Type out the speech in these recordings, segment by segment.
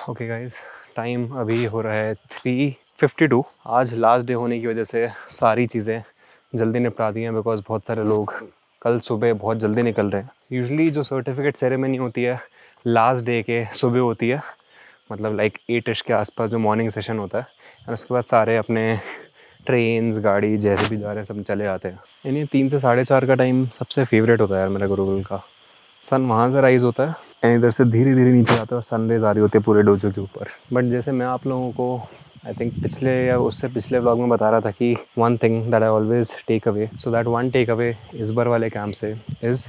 Okay guys, time अभी हो रहा है 3:52। आज लास्ट डे होने की वजह से सारी चीज़ें जल्दी निपटा दी हैं बिकॉज बहुत सारे लोग कल सुबह बहुत जल्दी निकल रहे हैं। यूजुअली जो सर्टिफिकेट सेरेमनी होती है लास्ट डे के सुबह होती है, मतलब लाइक 8 के आसपास जो मॉर्निंग सेशन होता है, और उसके बाद सारे अपने ट्रेन्स गाड़ी जैसे भी जा रहे हैं सब चले जाते हैं। यानी 3 से 4:30 का टाइम सबसे फेवरेट होता है यार मेरा गुरुकुल का। सन वहाँ से राइज़ होता है एंड इधर से धीरे धीरे नीचे आता है और सनराइज आ रही होती है पूरे डोजो के ऊपर। बट जैसे मैं आप लोगों को आई थिंक पिछले या उससे पिछले व्लॉग में बता रहा था कि one thing that I always take away, so that one take away इस बार वाले कैंप से is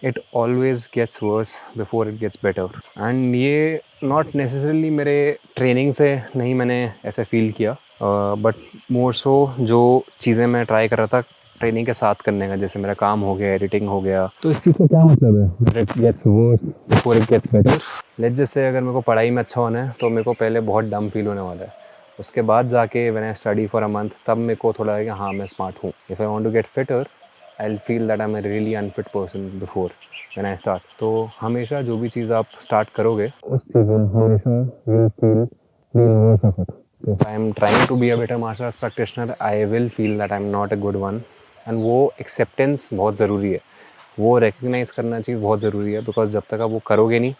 it always gets worse before it gets better. And ये नॉट नेसेसरली मेरे ट्रेनिंग से नहीं मैंने ऐसे फील किया, बट मोर सो जो चीज़ें मैं ट्राई कर रहा था ट्रेनिंग के साथ करने का, जैसे मेरा काम हो गया, एडिटिंग हो गया, तो इस चीज़ का क्या मतलब है it gets worse before it gets better. Let's just say अगर मेरे को पढ़ाई में अच्छा होना है तो मेरे को पहले बहुत डम फील होने वाला है, उसके बाद जाके when I study for a month तब मेरे को थोड़ा है कि हाँ मैं स्मार्ट हूँ। If I want to get fitter I feel that I am a really unfit person before when I start. तो हमेशा जो भी चीज़ आप स्टार्ट करोगे उस चीज़ में हमेशा will feel the worst of it. If I am trying to be a better martial arts practitioner, I will feel that I am not a good one. And वो acceptance बहुत ज़रूरी है, वो recognize करना चीज़ बहुत ज़रूरी है, बिकॉज जब तक आप वो करोगे नहीं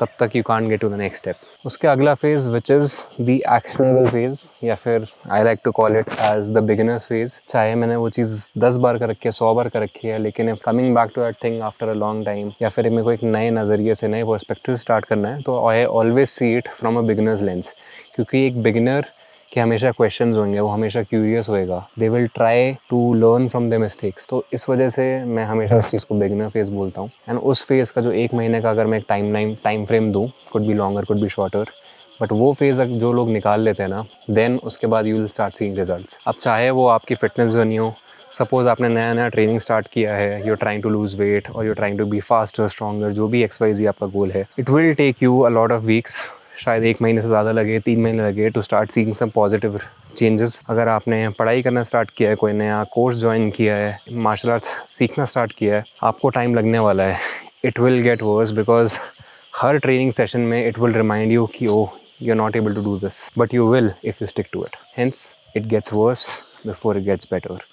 तब तक you can't get to the next step. उसके अगला phase which is the actionable phase, या फिर I like to call it as the beginners phase. चाहे मैंने वो चीज़ 10 बार कर रखी है, 100 बार कर रखी है, लेकिन coming back to that thing after a long time, या फिर मेरे को एक नए नज़रिए से नए पर्सपेक्टिव स्टार्ट करना है, तो I always see it from a beginners lens. क्योंकि एक बिगिनर के हमेशा क्वेश्चंस होंगे, वो हमेशा क्यूरियस होएगा, they will try to learn from the mistakes. तो इस वजह से मैं हमेशा उस चीज़ को बिगिनर फेज़ बोलता हूँ। एंड उस फेज़ का जो 1 महीने का अगर मैं एक टाइम फ्रेम दूँ, could be longer could be shorter, but वो फेज़ जो लोग निकाल लेते हैं ना, देन उसके बाद you will start seeing results. अब चाहे वो आपकी फिटनेस जर्नी हो, सपोज आपने नया नया ट्रेनिंग स्टार्ट किया है, you are trying to lose weight और you are trying to be faster stronger, जो भी XYZ आपका गोल है, it will take you a lot of weeks, शायद 1 महीने से ज़्यादा लगे, 3 महीने लगे to start seeing some positive changes. अगर आपने पढ़ाई करना स्टार्ट किया है, कोई नया कोर्स ज्वाइन किया है, मार्शल आर्ट्स सीखना स्टार्ट किया है, आपको टाइम लगने वाला है। It will get worse because हर ट्रेनिंग सेशन में इट विल रिमाइंड यू कि oh you are not able to do this, but you will if you stick to it. Hence it gets worse before it gets better.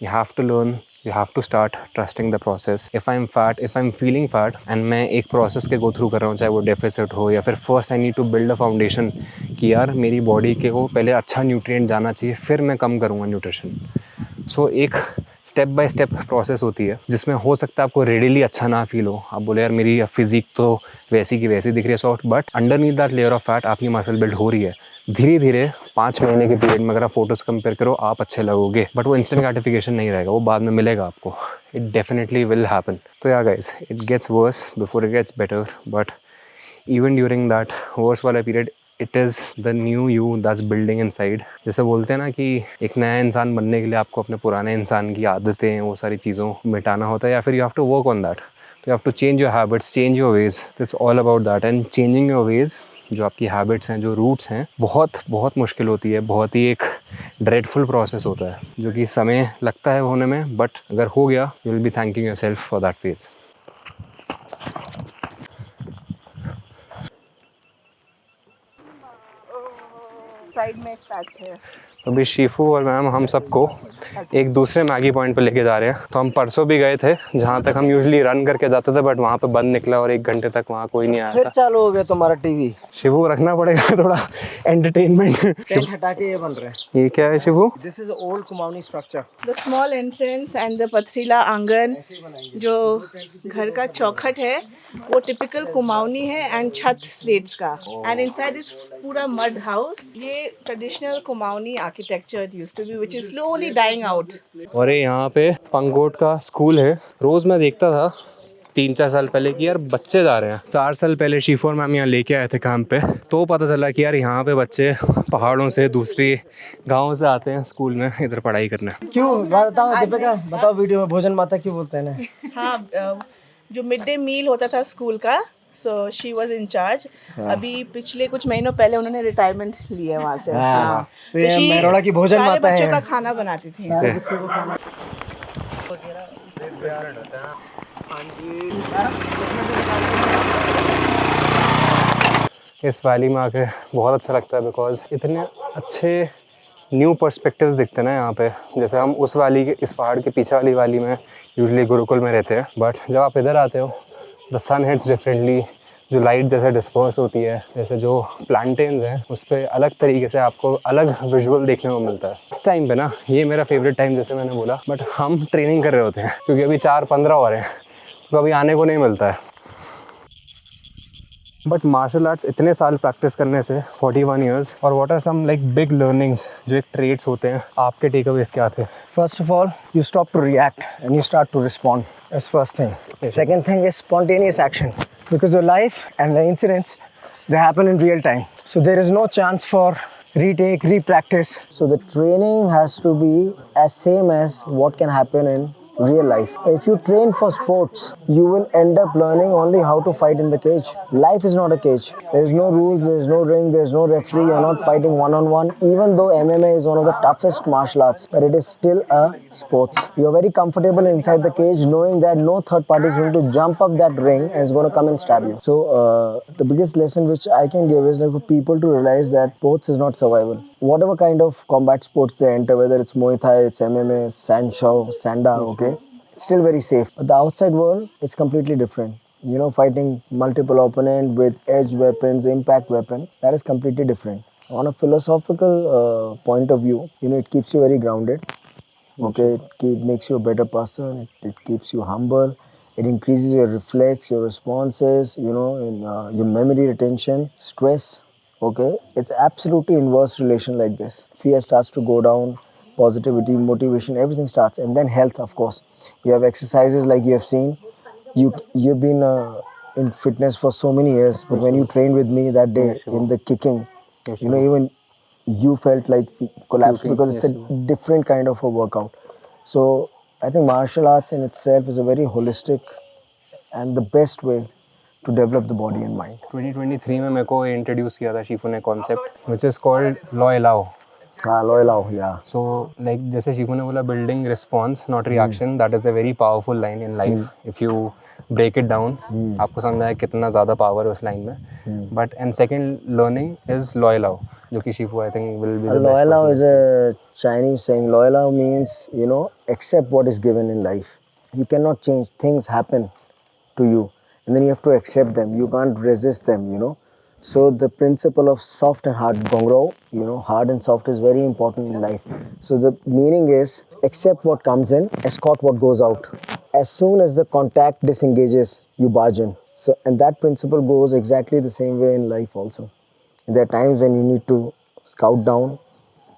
You have to learn, you have to start trusting the process. If I'm fat, if I'm feeling fat and मैं एक process के go through कर रहा हूँ, चाहे वो deficit हो या फिर first I need to build a foundation कि यार मेरी body के को पहले अच्छा nutrient जाना चाहिए, फिर मैं कम करूँगा nutrition। सो एक स्टेप बाय स्टेप प्रोसेस होती है जिसमें हो सकता है आपको रेडीली अच्छा ना फील हो, आप बोले यार मेरी फिजिक तो वैसी की वैसी दिख रही है soft, but underneath that layer of fat आपकी मसल बिल्ड हो रही है। धीरे धीरे 5 महीने के पीरियड में अगर आप फोटोज़ कंपेयर करो आप अच्छे लगोगे, बट वो इंस्टेंट ग्रेटिफिकेशन नहीं रहेगा, वो बाद में मिलेगा आपको। It definitely will happen. तो yeah guys, it gets worse before it gets better, but even during that worse वाला period it is the new you that's building inside. जैसे बोलते हैं ना कि एक नया इंसान बनने के लिए आपको अपने पुराने इंसान की आदतें, वो सारी चीज़ों मिटाना होता है, या फिर you have to work on that. तो you have to change your habits, change your ways. It's all about that. And changing your ways, जो आपकी हैबिट्स हैं, जो रूट्स हैं, बहुत बहुत मुश्किल होती है, बहुत ही एक ड्रेडफुल प्रोसेस होता है जो कि समय लगता है होने में, बट अगर हो गया you will be thanking your self for that phase. Side में एक पैच है। अभी शीफू और मैम हम सबको एक दूसरे मैगी पॉइंट पे लेके जा रहे हैं। तो हम परसों भी गए थे जहाँ तक हम यूजुअली रन करके जाते थे, बट वहाँ पे बंद निकला और 1 घंटे तक वहाँ कोई नहीं आया था। चालू हो गया तुम्हारा टीवी। शिवू रखना पड़ेगा थोड़ा एंटरटेनमेंट। टेंट हटा के ये बन रहा है। ये क्या है Shivu? This is old Kumaoni structure. The small entrance and the पथरीला आंगन, जो घर का चौखट है वो टिपिकल कुमाऊनी है एंड छत स्लेट्स का, एंड इनसाइड इज पूरा मड हाउस। ये traditional Kumaoni architecture used to be which is slowly dying out. और यहाँ पे पंगोट का स्कूल है। रोज मैं देखता था 3-4 साल पहले कि यार बच्चे जा रहे हैं। 4 साल पहले शीफू और मैम यहाँ लेके आए थे कैंप पे, तो पता चला कि यार यहाँ पे बच्चे पहाड़ों से, दूसरी गाँव से आते हैं स्कूल में इधर पढ़ाई करने। क्यों बताओ दीपिका, बताओ वीडियो में भोजन माता क्यों बोलते हैं ना? हाँ, जो मिड डे मील होता था स्कूल का, so she was in charge. अभी पिछले कुछ महीनों पहले उन्होंने रिटायरमेंट लिया है वहाँ से। हाँ, तो ये मेरोड़ा की भोजन सारे माता है। बच्चों का खाना बनाती थी। इस वैली में आके बहुत अच्छा लगता है बिकॉज इतने अच्छे न्यू पर्सपेक्टिव्स दिखते हैं ना यहाँ पे। जैसे हम उस वैली के इस पहाड़ के पीछे वाली वैली में यूजुअली गुरुकुल में रहते हैं, बट जब आप इधर आते हो द सन हिट्स डिफरेंटली, जो लाइट जैसे डिस्पर्स होती है, जैसे जो प्लांटेन्स हैं उस पर अलग तरीके से आपको अलग विजुअल देखने को मिलता है। इस टाइम पे ना ये मेरा फेवरेट टाइम जैसे मैंने बोला, बट हम ट्रेनिंग कर रहे होते हैं क्योंकि अभी 4:15 हो रहे हैं तो अभी आने को नहीं मिलता है। बट मार्शल आर्ट्स इतने साल प्रैक्टिस करने से 41 ईयर्स, और what are some like big learnings जो एक ट्रेड्स होते हैं, आपके टेक अवेज क्या थे? First of all, you stop to react and you start to respond. That's first thing. Second thing is spontaneous action, because your life and the incidents, they happen in real time. So there is no chance for retake, repractice. So the training has to be as same as what can happen in real life. If you train for sports, you will end up learning only how to fight in the cage. Life is not a cage. There is no rules, there is no ring, there is no referee. You're not fighting one-on-one. Even though MMA is one of the toughest martial arts, but it is still a sports. You're very comfortable inside the cage knowing that no third party is going to jump up that ring and is going to come and stab you. So the biggest lesson which I can give is like for people to realize that sports is not survival. Whatever kind of combat sports they enter, whether it's Muay Thai, it's MMA, it's Sanshou, Sanda, okay, it's still very safe. But the outside world, it's completely different. You know, fighting multiple opponents with edge weapons, impact weapon, that is completely different. On a philosophical point of view, you know, it keeps you very grounded. Okay, makes you a better person. It keeps you humble. It increases your reflex, your responses. You know, in, your memory retention, stress. Okay, it's absolutely inverse relation like this. Fear starts to go down, positivity, motivation, everything starts, and then health, of course. You have exercises like you have seen. You've been in fitness for so many years, but when you trained with me that day in the kicking, you know, even you felt like collapse because it's a different kind of a workout. So I think martial arts in itself is a very holistic and the best way to develop the body and mind. 2023 में मेरे को introduce किया था शीफू ने concept which is called law allow. हाँ, loyal आओ, या so like जैसे शीफू ने बोला, building response not reaction, that is a very powerful line in life. If you break it down, आपको समझ आए कितना ज़्यादा पावर है उस लाइन में। But and second learning is लॉ एलाओ, जो कि शीफू I think will be the best. Loyal is a Chinese saying. Loyal means, you know, accept what is given in life. You cannot change. Things happen to you and then you have to accept them. You can't resist them, you know. So the principle of soft and hard, Gongrao, you know, hard and soft is very important in life. So the meaning is accept what comes in, escort what goes out. As soon as the contact disengages, you barge in. So, and that principle goes exactly the same way in life also. There are times when you need to scout down.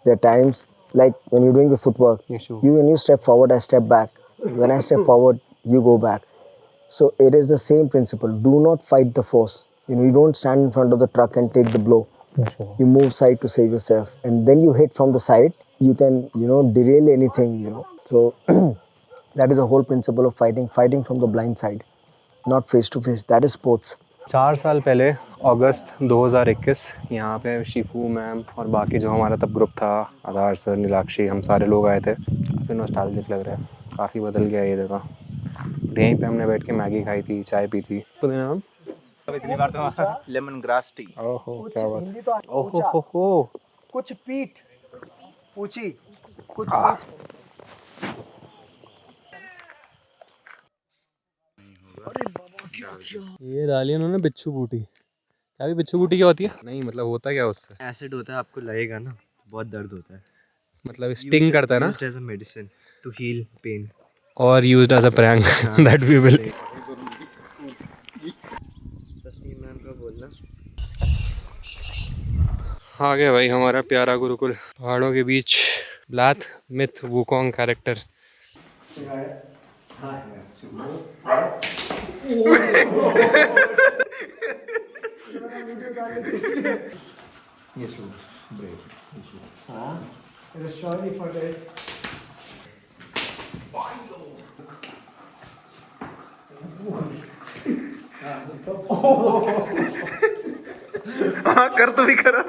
There are times like when you're doing the footwork, when you step forward, I step back. When I step forward, you go back. So it is the same principle. Do not fight the force. You know, you don't stand in front of the truck and take the blow. You move side to save yourself, and then you hit from the side. You can, you know, derail anything. You know, so that is the whole principle of fighting. Fighting from the blind side, not face to face. That is sports. 4 साल पहले अगस्त 2021 यहाँ पे Shifu ma'am और बाकी जो हमारा तब group था, आधार सर, नीलाक्षी, हम सारे लोग आए थे। काफ़ी नॉस्टैल्जिक लग रहा है, काफ़ी बदल गया ये जगह। यहीं पे हमने बैठ के मैगी खाई थी, चाय पी थी। तो नाम इतनी बार तो लेमन ग्रास टी। ओहो क्या बात, ओहो हो, कुछ पीठ ऊंची, कुछ ये डाली उन्होंने बिच्छू बूटी। क्या भी बिच्छू बूटी क्या होती है? नहीं मतलब होता क्या उससे? एसिड होता है, आपको लगेगा ना, बहुत दर्द होता है। मतलब स्टिंग करता है ना? Used as a medicine to heal pain. और used as a prank that we will. Tasneem ma'am का बोलना। आ गया भाई हमारा प्यारा गुरुकुल, पहाड़ों के बीच। ब्लैथ मिथ वुकोंग कैरेक्टर। हाँ कर तो भी करो।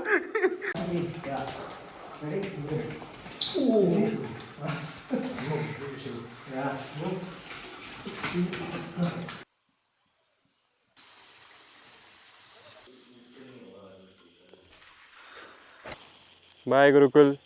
बाय गुरुकुल।